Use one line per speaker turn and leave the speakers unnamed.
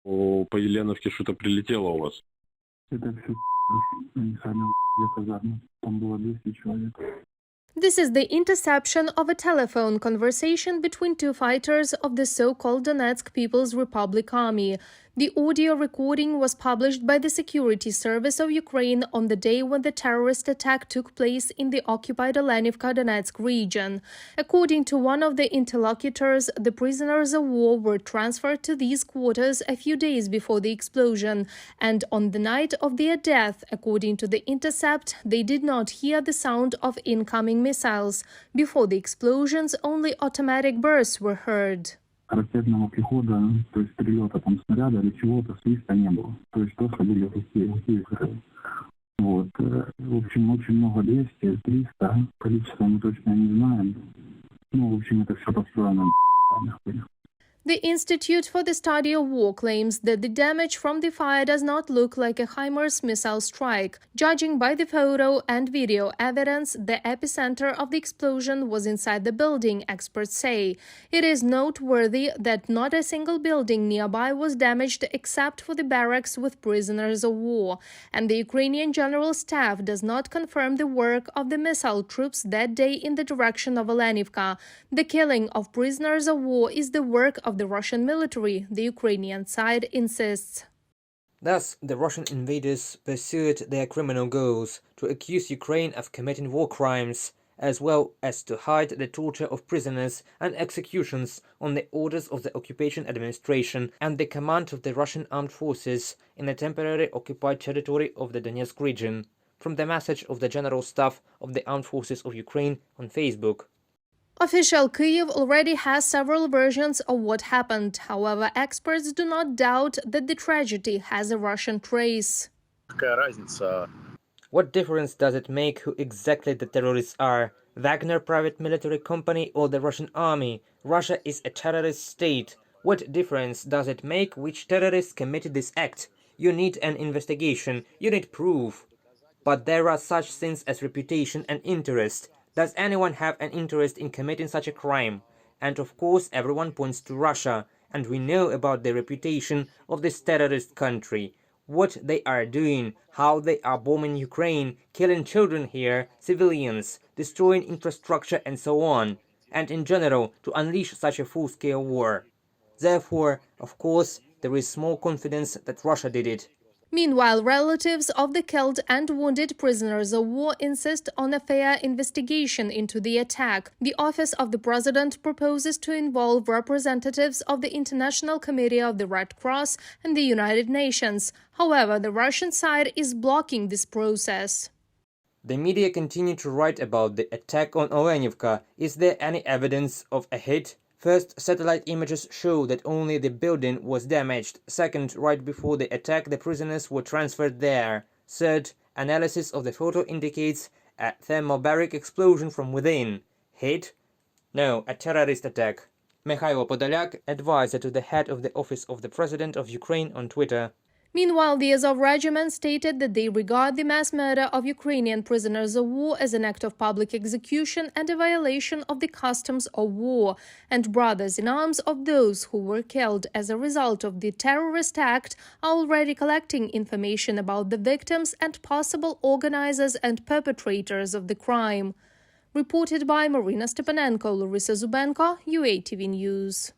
по Еленовке что-то прилетело у вас?
Это все они сами казарму. Там было 200 человек.
This is the interception of a telephone conversation between two fighters of the so-called Donetsk People's Republic Army. The audio recording was published by the Security Service of Ukraine on the day when the terrorist attack took place in the occupied Olenivka Donetsk region. According to one of the interlocutors, the prisoners of war were transferred to these quarters a few days before the explosion, and on the night of their death, according to the intercept, they did not hear the sound of incoming missiles. Before the explosions, only automatic bursts were heard.
Ракетного прихода, то есть прилета там снаряда или чего-то, свиста не было. То есть просто были глухие взрывы. Вот. В общем, очень много, 200, 300. Количество мы точно не знаем. Ну, в общем, это все построено.
The Institute for the Study of War claims that the damage from the fire does not look like a HIMARS missile strike. Judging by the photo and video evidence, the epicenter of the explosion was inside the building, experts say. It is noteworthy that not a single building nearby was damaged except for the barracks with prisoners of war, and the Ukrainian General Staff does not confirm the work of the missile troops that day in the direction of Olenivka. The killing of prisoners of war is the work of the Russian military, the Ukrainian side insists.
Thus, the Russian invaders pursued their criminal goals to accuse Ukraine of committing war crimes, as well as to hide the torture of prisoners and executions on the orders of the occupation administration and the command of the Russian armed forces in the temporarily occupied territory of the Donetsk region, from the message of the General Staff of the Armed Forces of Ukraine on Facebook.
Official Kyiv already has several versions of what happened. However, experts do not doubt that the tragedy has a Russian trace.
What difference does it make who exactly the terrorists are? Wagner private military company or the Russian army? Russia is a terrorist state. What difference does it make which terrorists committed this act? You need an investigation. You need proof. But there are such things as reputation and interest. Does anyone have an interest in committing such a crime? And of course everyone points to Russia, and we know about the reputation of this terrorist country, what they are doing, how they are bombing Ukraine, killing children here, civilians, destroying infrastructure and so on, and in general to unleash such a full-scale war. Therefore, of course, there is small confidence that Russia did it.
Meanwhile, relatives of the killed and wounded prisoners of war insist on a fair investigation into the attack. The Office of the President proposes to involve representatives of the International Committee of the Red Cross and the United Nations. However, the Russian side is blocking this process.
The media continue to write about the attack on Olenivka. Is there any evidence of a hit? First, satellite images show that only the building was damaged. Second, right before the attack, the prisoners were transferred there. Third, analysis of the photo indicates a thermobaric explosion from within. Hit? No, a terrorist attack. Mikhailo Podolyak, advisor to the head of the Office of the President of Ukraine on Twitter.
Meanwhile, the Azov regiment stated that they regard the mass murder of Ukrainian prisoners of war as an act of public execution and a violation of the customs of war, and brothers in arms of those who were killed as a result of the terrorist act are already collecting information about the victims and possible organizers and perpetrators of the crime. Reported by Marina Stepanenko, Larissa Zubenko, UATV News.